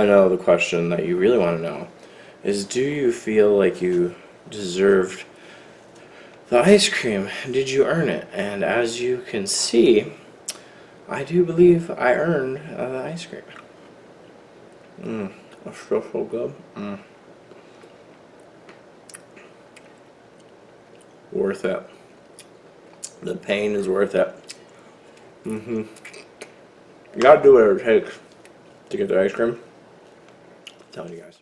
I know the question that you really want to know is, do you feel like you deserved the ice cream? Did you earn it? And as you can see, I do believe I earned the ice cream. That's so good. Worth it. The pain is worth it. You gotta do whatever it takes to get the ice cream. I'm telling you guys.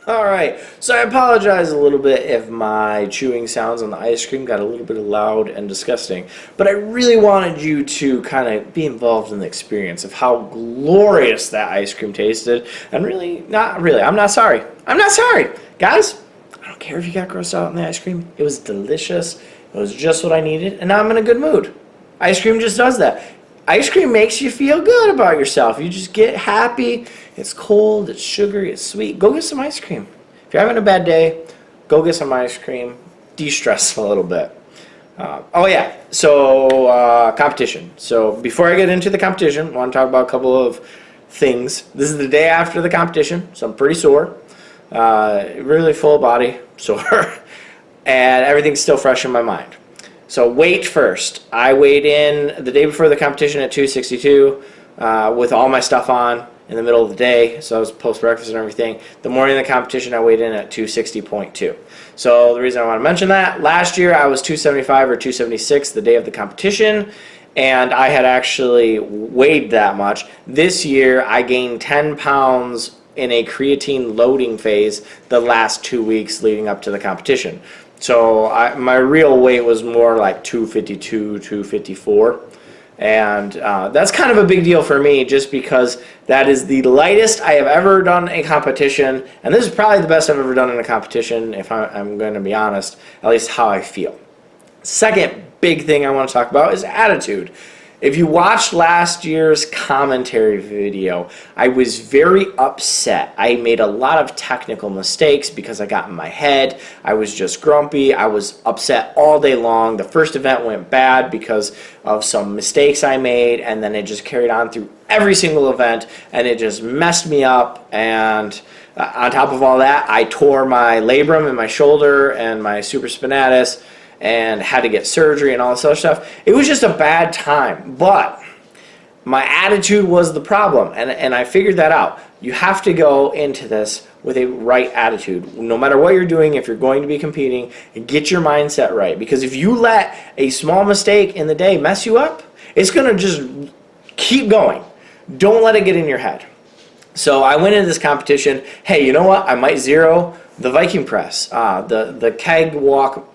Alright, so I apologize a little bit if my chewing sounds on the ice cream got a little bit loud and disgusting, but I really wanted you to kind of be involved in the experience of how glorious that ice cream tasted, and I'm not sorry. I'm not sorry! Guys, I don't care if you got grossed out on the ice cream. It was delicious, it was just what I needed, and now I'm in a good mood. Ice cream just does that. Ice cream makes you feel good about yourself. You just get happy. It's cold, it's sugary, it's sweet. Go get some ice cream. If you're having a bad day, go get some ice cream. De-stress a little bit. Competition. So before I get into the competition, I want to talk about a couple of things. This is the day after the competition, so I'm pretty sore. Really full body, sore. And everything's still fresh in my mind. So weight first. I weighed in the day before the competition at 262 with all my stuff on in the middle of the day. So I was post-breakfast and everything. The morning of the competition, I weighed in at 260.2. So the reason I want to mention that, last year I was 275 or 276 the day of the competition, and I had actually weighed that much. This year I gained 10 pounds in a creatine loading phase the last 2 weeks leading up to the competition. So my real weight was more like 252, 254. And that's kind of a big deal for me just because that is the lightest I have ever done a competition. And this is probably the best I've ever done in a competition, if I'm going to be honest, at least how I feel. Second big thing I want to talk about is attitude. If you watched last year's commentary video, I was very upset. I made a lot of technical mistakes because I got in my head. I was just grumpy. I was upset all day long. The first event went bad because of some mistakes I made, and then it just carried on through every single event, and it just messed me up. And on top of all that, I tore my labrum in my shoulder and my supraspinatus, and had to get surgery and all this other stuff. It was just a bad time, but my attitude was the problem, and I figured that out. You have to go into this with a right attitude. No matter what you're doing, if you're going to be competing, get your mindset right, because if you let a small mistake in the day mess you up, it's going to just keep going. Don't let it get in your head. So I went into this competition, hey, you know what? I might zero the Viking press, the keg walk,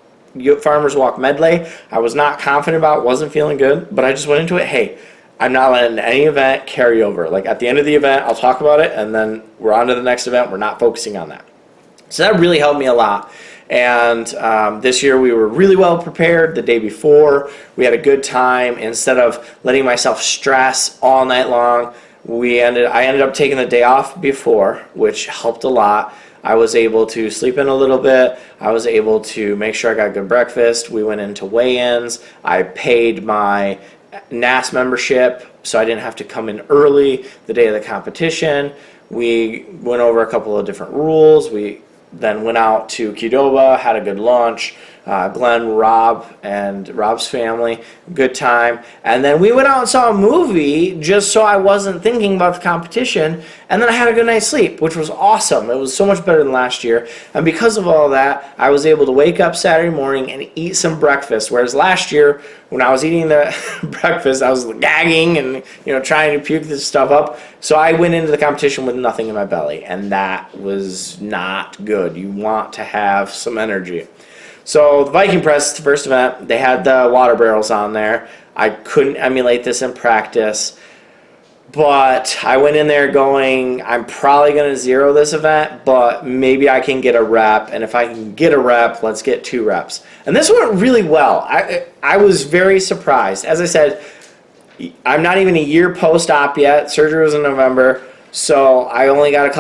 farmer's walk medley. I was not confident about, wasn't feeling good, but I just went into it, hey, I'm not letting any event carry over. Like at the end of the event, I'll talk about it, and then we're on to the next event. We're not focusing on that. So that really helped me a lot. And this year we were really well prepared the day before. We had a good time. Instead of letting myself stress all night long, I ended up taking the day off before, which helped a lot. I was able to sleep in a little bit. I was able to make sure I got good breakfast. We went into weigh-ins. I paid my NAS membership so I didn't have to come in early the day of the competition. We went over a couple of different rules. We then went out to Qdoba, had a good lunch. Glenn, Rob, and Rob's family, good time. And then we went out and saw a movie just so I wasn't thinking about the competition. And then I had a good night's sleep, which was awesome. It was so much better than last year. And because of all that, I was able to wake up Saturday morning and eat some breakfast. Whereas last year, when I was eating the breakfast, I was gagging and trying to puke this stuff up. So I went into the competition with nothing in my belly, and that was not good. You want to have some energy. So the Viking press, the first event, they had the water barrels on there. I couldn't emulate this in practice, but I went in there going, I'm probably going to zero this event, but maybe I can get a rep, and if I can get a rep, let's get 2 reps. And this went really well. I was very surprised. As I said, I'm not even a year post-op yet. Surgery was in November. So I only got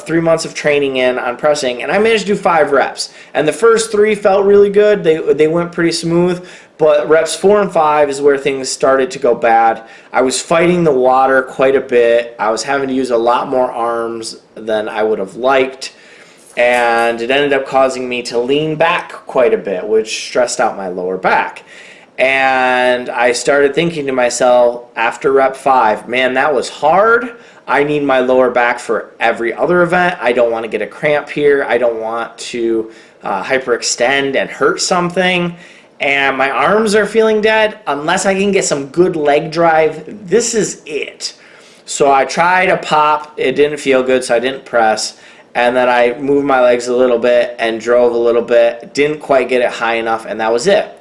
3 months of training in on pressing, and I managed to do 5 reps. And the first 3 felt really good. They went pretty smooth, but reps 4 and 5 is where things started to go bad. I was fighting the water quite a bit. I was having to use a lot more arms than I would have liked, and it ended up causing me to lean back quite a bit, which stressed out my lower back. And I started thinking to myself after rep 5, man, that was hard. I need my lower back for every other event. I don't want to get a cramp here. I don't want to hyperextend and hurt something. And my arms are feeling dead. Unless I can get some good leg drive, this is it. So I tried a pop. It didn't feel good, so I didn't press. And then I moved my legs a little bit and drove a little bit. Didn't quite get it high enough, and that was it.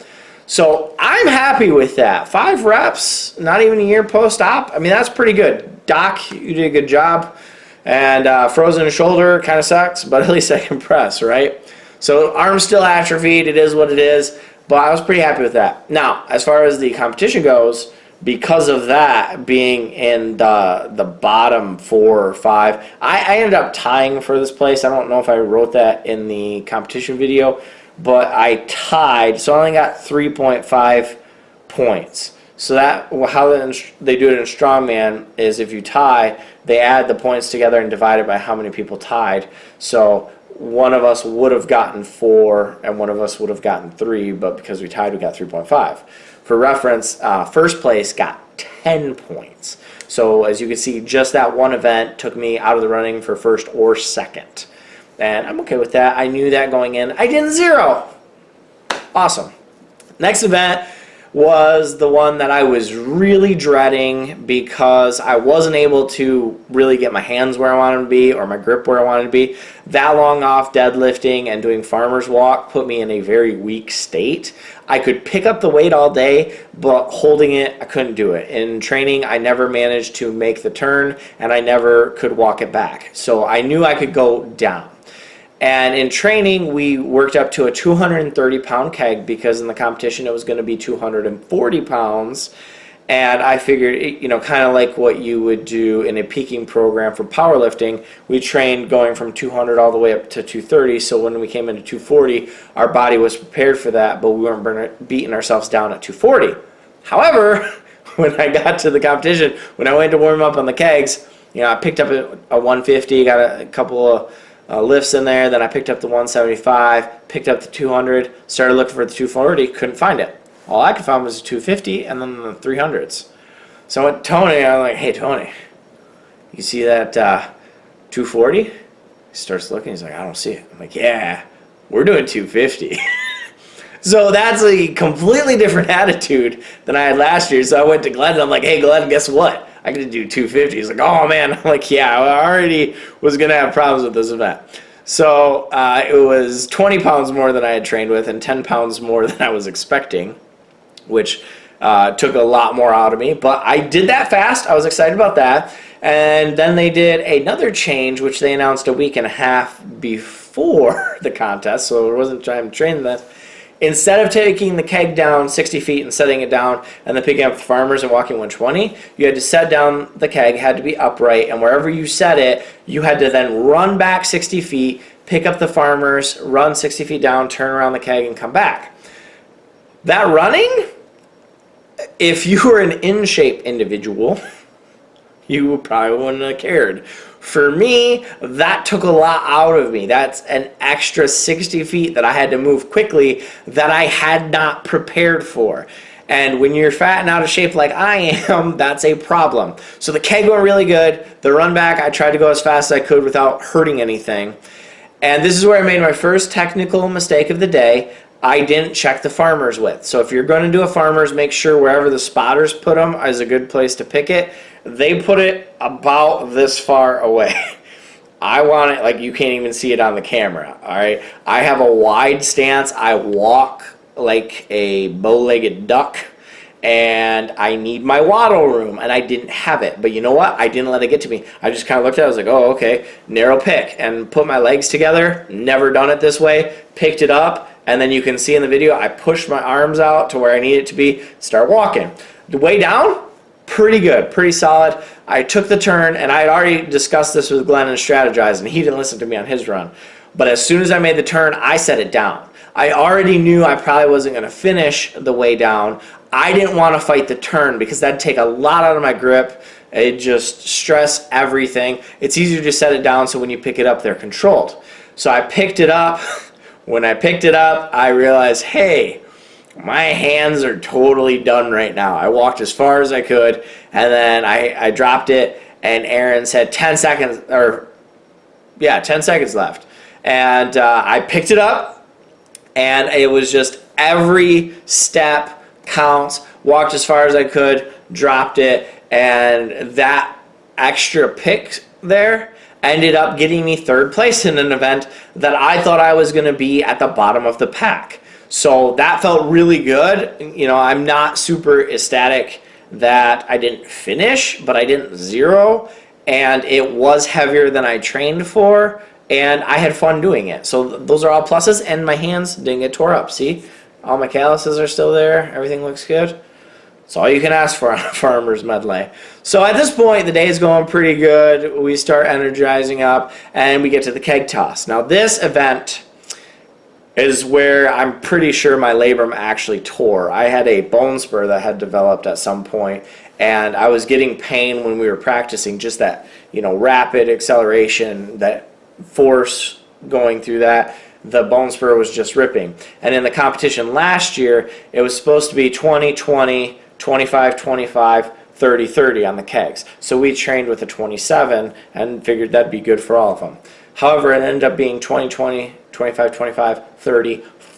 So I'm happy with that. 5 reps, not even a year post-op. I mean, that's pretty good. Doc, you did a good job. And frozen shoulder kind of sucks, but at least I can press, right? So arm's still atrophied. It is what it is. But I was pretty happy with that. Now, as far as the competition goes, because of that being in the bottom 4 or 5, I ended up tying for this place. I don't know if I wrote that in the competition video, but I tied, so I only got 3.5 points. So that how they do it in strongman is if you tie, they add the points together and divide it by how many people tied. So one of us would have gotten 4 and one of us would have gotten 3, but because we tied, we got 3.5. For reference, first place got 10 points. So as you can see, just that one event took me out of the running for first or second. And I'm okay with that. I knew that going in. I didn't 0. Awesome. Next event was the one that I was really dreading because I wasn't able to really get my hands where I wanted to be or my grip where I wanted to be. That long off deadlifting and doing farmer's walk put me in a very weak state. I could pick up the weight all day, but holding it, I couldn't do it. In training, I never managed to make the turn, and I never could walk it back. So I knew I could go down. And in training, we worked up to a 230-pound keg because in the competition it was going to be 240 pounds. And I figured, you know, kind of like what you would do in a peaking program for powerlifting, we trained going from 200 all the way up to 230. So when we came into 240, our body was prepared for that, but we weren't beating ourselves down at 240. However, when I got to the competition, when I went to warm up on the kegs, you know, I picked up a 150, got a couple of lifts in there, then I picked up the 175, picked up the 200, started looking for the 240, couldn't find it. All I could find was the 250 and then the 300s. So I went to Tony, I'm like, hey Tony, you see that 240? He starts looking, he's like, I don't see it. I'm like, yeah, we're doing 250. So that's a completely different attitude than I had last year. So I went to Glenn and I'm like, hey Glenn, guess what? I could do 250. He's like, oh man. I'm like, yeah, I already was going to have problems with this event. So it was 20 pounds more than I had trained with and 10 pounds more than I was expecting, which took a lot more out of me. But I did that fast. I was excited about that. And then they did another change, which they announced a week and a half before the contest. So it wasn't time to train this. Instead of taking the keg down 60 feet and setting it down and then picking up the farmers and walking 120, you had to set down the keg, had to be upright, and wherever you set it, you had to then run back 60 feet, pick up the farmers, run 60 feet down, turn around the keg, and come back. That running, if you were an in-shape individual, you probably wouldn't have cared. For me, that took a lot out of me. That's an extra 60 feet that I had to move quickly that I had not prepared for. And when you're fat and out of shape like I am, that's a problem. So the keg went really good. The run back, I tried to go as fast as I could without hurting anything. And this is where I made my first technical mistake of the day. I didn't check the farmer's width. So if you're going to do a farmer's, make sure wherever the spotters put them is a good place to pick it. They put it about this far away. I want it like you can't even see it on the camera, all right? I have a wide stance. I walk like a bow-legged duck, and I need my waddle room, and I didn't have it. But you know what? I didn't let it get to me. I just kind of looked at it. I was like, oh, okay, narrow pick, and put my legs together. Never done it this way. Picked it up, and then you can see in the video, I pushed my arms out to where I need it to be, start walking. The way down, pretty good, pretty solid. I took the turn, and I had already discussed this with Glenn and strategized, and he didn't listen to me on his run. But as soon as I made the turn, I set it down. I already knew I probably wasn't going to finish the way down. I didn't want to fight the turn because that'd take a lot out of my grip. It'd just stress everything. It's easier to set it down so when you pick it up, they're controlled. So I picked it up. When I picked it up, I realized, hey, my hands are totally done right now. I walked as far as I could, and then I dropped it, and Aaron said 10 seconds, 10 seconds left. And I picked it up, and it was just every step counts. Walked as far as I could, dropped it, and that extra pick there ended up getting me third place in an event that I thought I was going to be at the bottom of the pack. So that felt really good. I'm not super ecstatic that I didn't finish, but I didn't zero, and it was heavier than I trained for, and I had fun doing it. So those are all pluses, and my hands didn't get tore up. See? All my calluses are still there. Everything looks good. That's all you can ask for on a farmer's medley. So at this point, the day is going pretty good. We start energizing up, and we get to the keg toss. Now, this event is where I'm pretty sure my labrum actually tore. I had a bone spur that had developed at some point, and I was getting pain when we were practicing, just that, rapid acceleration, that force going through that. The bone spur was just ripping. And in the competition last year, it was supposed to be 20-20, 25-25, 30-30 on the kegs. So we trained with a 27 and figured that'd be good for all of them. However, it ended up being 20-20, 25-25,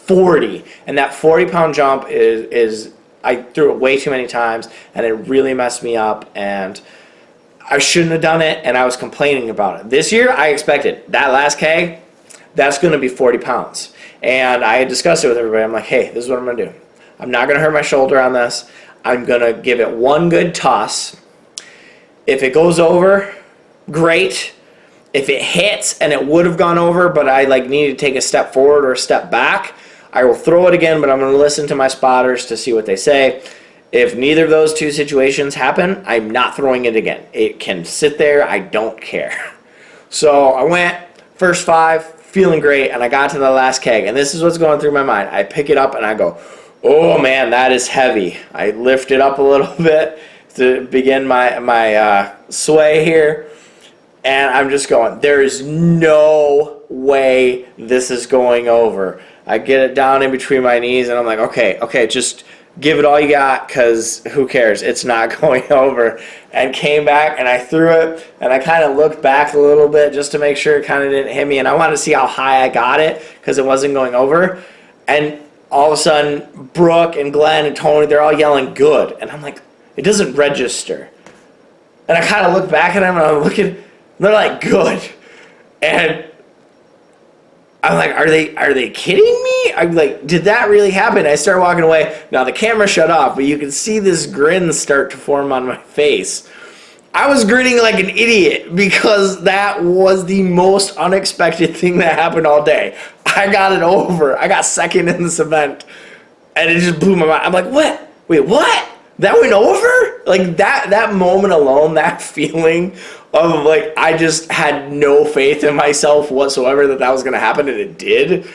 30-40. And that 40-pound jump is I threw it way too many times, and it really messed me up, and I shouldn't have done it, and I was complaining about it. This year, I expected that last keg, that's going to be 40 pounds. And I had discussed it with everybody. I'm like, hey, this is what I'm going to do. I'm not going to hurt my shoulder on this. I'm going to give it one good toss. If it goes over, great. If it hits and it would have gone over, but I need to take a step forward or a step back, I will throw it again, but I'm going to listen to my spotters to see what they say. If neither of those two situations happen, I'm not throwing it again. It can sit there. I don't care. So I went first 5, feeling great, and I got to the last keg, and this is what's going through my mind. I pick it up, and I go, oh, man, that is heavy. I lift it up a little bit to begin my sway here, and I'm just going, there is no way this is going over. I get it down in between my knees, and I'm like, okay, just give it all you got, because who cares? It's not going over. And came back, and I threw it, and I kind of looked back a little bit just to make sure it kind of didn't hit me, and I wanted to see how high I got it because it wasn't going over. And all of a sudden, Brooke and Glenn and Tony, they're all yelling good. And I'm like, it doesn't register. And I kind of look back at them, and I'm looking, and they're like, good. And I'm like, are they kidding me? I'm like, did that really happen? I start walking away. Now the camera shut off, but you can see this grin start to form on my face. I was grinning like an idiot because that was the most unexpected thing that happened all day. I got it over. I got second in this event, and it just blew my mind. I'm like, what? Wait, what? That went over? Like that moment alone, that feeling of I just had no faith in myself whatsoever that was going to happen, and it did.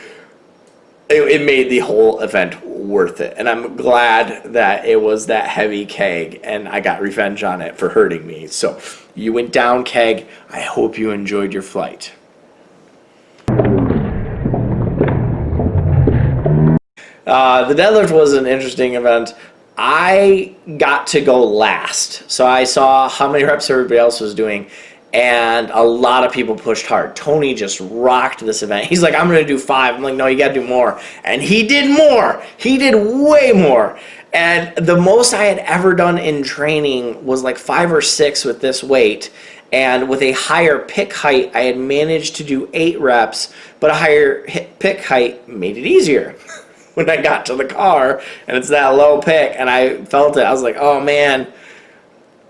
It made the whole event worth it, and I'm glad that it was that heavy keg, and I got revenge on it for hurting me. So you went down, keg. I hope you enjoyed your flight. The deadlift was an interesting event. I got to go last, so I saw how many reps everybody else was doing, and a lot of people pushed hard. Tony just rocked this event. He's like, I'm going to do 5. I'm like, no, you got to do more. And he did more. He did way more. And the most I had ever done in training was 5 or 6 with this weight. And with a higher pick height, I had managed to do 8 reps, but a higher pick height made it easier. When I got to the car, and it's that low pick, and I felt it, I was like, oh man,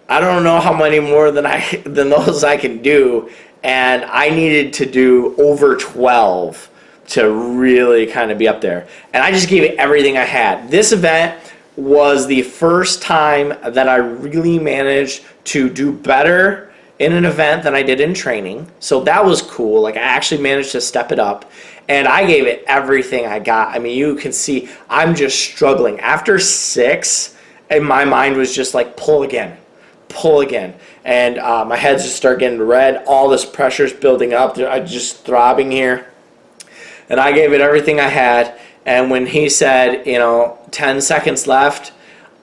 I don't know how many more than those I can do, and I needed to do over 12 to really kind of be up there. And I just gave it everything I had. This event, was the first time that I really managed to do better in an event than I did in training. So that was cool. Like I actually managed to step it up and I gave it everything I got. I mean, you can see I'm just struggling. After 6, and my mind was just like, pull again. And my head just started getting red. All this pressure's building up. I'm just throbbing here. And I gave it everything I had. And when he said, 10 seconds left,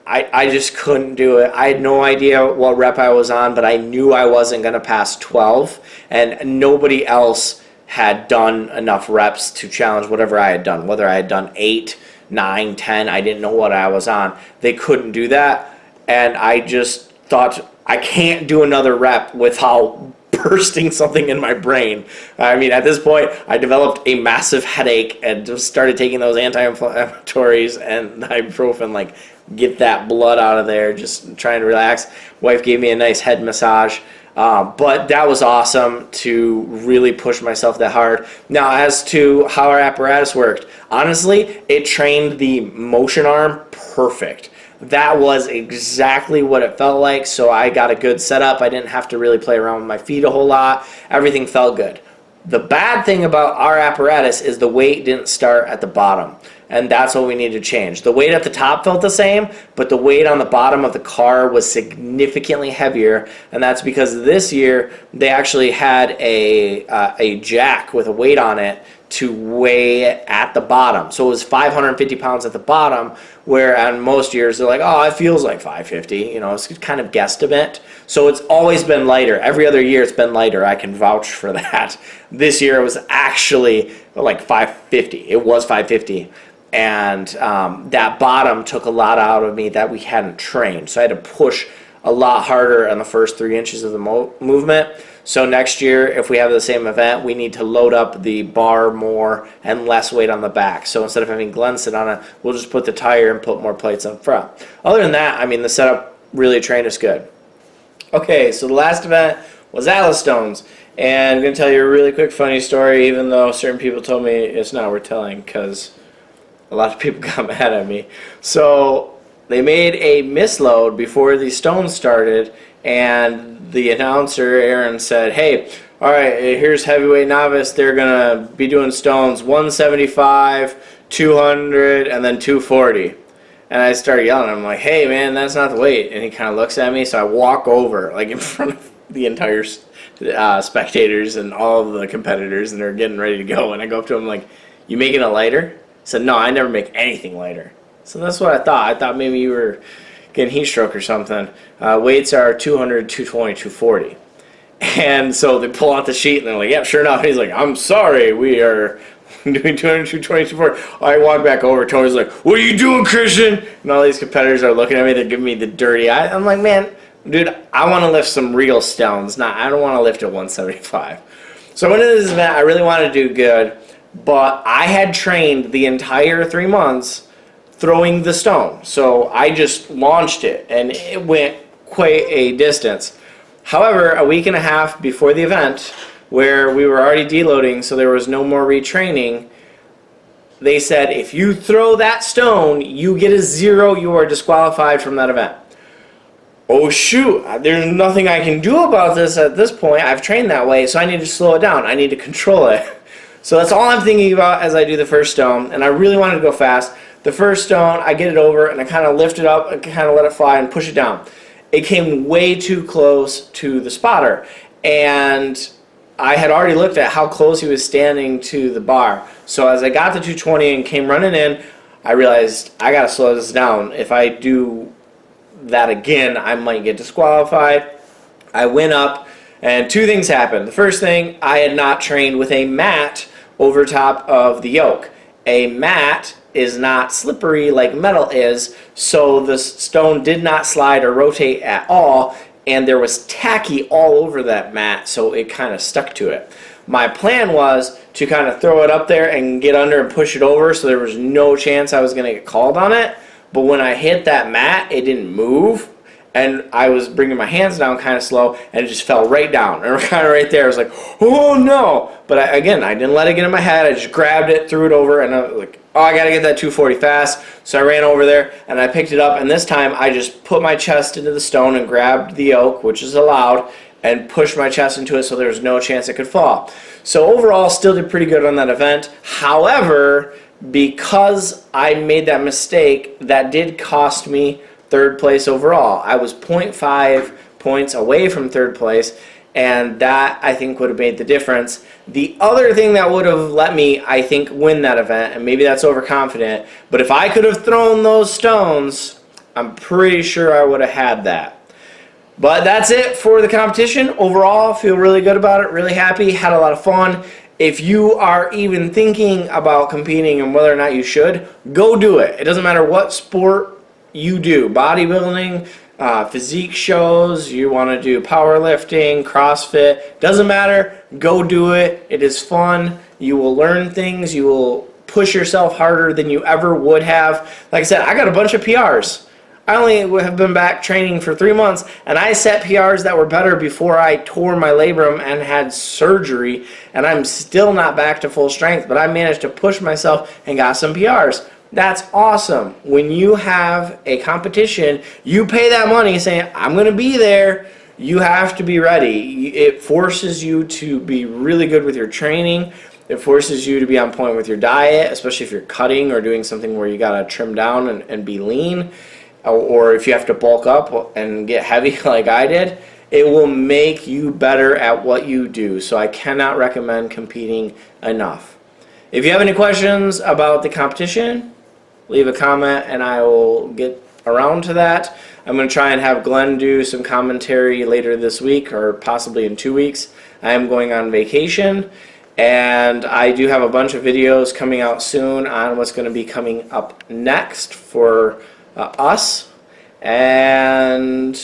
I just couldn't do it. I had no idea what rep I was on, but I knew I wasn't going to pass 12. And nobody else had done enough reps to challenge whatever I had done. Whether I had done 8, 9, 10, I didn't know what I was on. They couldn't do that. And I just thought, I can't do another rep without bursting something in my brain. I mean, at this point, I developed a massive headache and just started taking those anti-inflammatories and ibuprofen, like, get that blood out of there, just trying to relax. Wife gave me a nice head massage. But that was awesome to really push myself that hard. Now, as to how our apparatus worked, honestly, it trained the motion arm perfect. That was exactly what it felt like, so I got a good setup. I didn't have to really play around with my feet a whole lot. Everything felt good. The bad thing about our apparatus is the weight didn't start at the bottom, and that's what we need to change. The weight at the top felt the same, but the weight on the bottom of the car was significantly heavier, and that's because this year they actually had a jack with a weight on it to weigh at the bottom. So it was 550 pounds at the bottom, where on most years they're like, oh, it feels like 550. It's kind of guesstimate. So it's always been lighter. Every other year it's been lighter. I can vouch for that. This year it was actually like 550. It was 550. And that bottom took a lot out of me that we hadn't trained. So I had to push a lot harder on the first 3 inches of the movement. So next year, if we have the same event, we need to load up the bar more and less weight on the back. So instead of having Glenn sit on it, we'll just put the tire and put more plates up front. Other than that, I mean, the setup really trained us good. Okay, so the last event was Atlas Stones. And I'm going to tell you a really quick funny story, even though certain people told me it's not worth telling because a lot of people got mad at me. So they made a misload before the stones started, and the announcer, Aaron, said, hey, all right, here's heavyweight novice. They're going to be doing stones 175, 200, and then 240. And I started yelling. I'm like, hey, man, that's not the weight. And he kind of looks at me, so I walk over, like in front of the entire spectators and all of the competitors, and they're getting ready to go. And I go up to him like, you making it lighter? He said, no, I never make anything lighter. So that's what I thought. I thought maybe you were getting heat stroke or something. Weights are 200, 220, 240. And so they pull out the sheet and they're like, yep, sure enough. And he's like, I'm sorry, we are doing 200, 220, 240. I walk back over. Tony's like, what are you doing, Christian? And all these competitors are looking at me. They're giving me the dirty eye. I'm like, man, dude, I want to lift some real stones. I don't want to lift at 175. So I went into this event. I really wanted to do good. But I had trained the entire 3 months throwing the stone. So I just launched it, and it went quite a distance. However, a week and a half before the event, where we were already deloading, so there was no more retraining, they said, if you throw that stone, you get a 0, you are disqualified from that event. Oh shoot, there's nothing I can do about this at this point. I've trained that way, so I need to slow it down. I need to control it. So that's all I'm thinking about as I do the first stone, and I really wanted to go fast. The first stone, I get it over, and I kind of lift it up and kind of let it fly and push it down. It came way too close to the spotter, and I had already looked at how close he was standing to the bar. So as I got the 220 and came running in, I realized I got to slow this down. If I do that again, I might get disqualified. I went up, and 2 things happened. The first thing, I had not trained with a mat over top of the yoke. A mat is not slippery like metal is, so the stone did not slide or rotate at all, and there was tacky all over that mat, so it kind of stuck to it. My plan was to kind of throw it up there and get under and push it over, so there was no chance I was going to get called on it. But when I hit that mat, it didn't move, and I was bringing my hands down kind of slow, and it just fell right down. And kind of right there, I was like, oh no! But again, I didn't let it get in my head. I just grabbed it, threw it over, and oh, I gotta get that 240 fast. So I ran over there and I picked it up, and this time I just put my chest into the stone and grabbed the yoke, which is allowed, and pushed my chest into it so there was no chance it could fall. So overall, still did pretty good on that event. However, because I made that mistake, that did cost me third place overall. I was 0.5 points away from third place, and that, I think, would have made the difference. The other thing that would have let me, I think, win that event, and maybe that's overconfident, but if I could have thrown those stones, I'm pretty sure I would have had that. But that's it for the competition. Overall, feel really good about it, really happy, had a lot of fun. If you are even thinking about competing and whether or not you should, go do it. It doesn't matter what sport you do, bodybuilding, physique shows, you want to do powerlifting, CrossFit, doesn't matter, go do it. It is fun. You will learn things. You will push yourself harder than you ever would have. Like I said, I got a bunch of PRs. I only have been back training for 3 months, and I set PRs that were better before I tore my labrum and had surgery, and I'm still not back to full strength, but I managed to push myself and got some PRs. That's awesome. When you have a competition, you pay that money saying, I'm going to be there. You have to be ready. It forces you to be really good with your training. It forces you to be on point with your diet, especially if you're cutting or doing something where you got to trim down and be lean. Or if you have to bulk up and get heavy like I did, it will make you better at what you do. So I cannot recommend competing enough. If you have any questions about the competition, leave a comment and I will get around to that. I'm going to try and have Glenn do some commentary later this week or possibly in 2 weeks. I am going on vacation, and I do have a bunch of videos coming out soon on what's going to be coming up next for us. And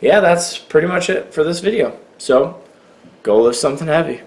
yeah, that's pretty much it for this video. So go lift something heavy.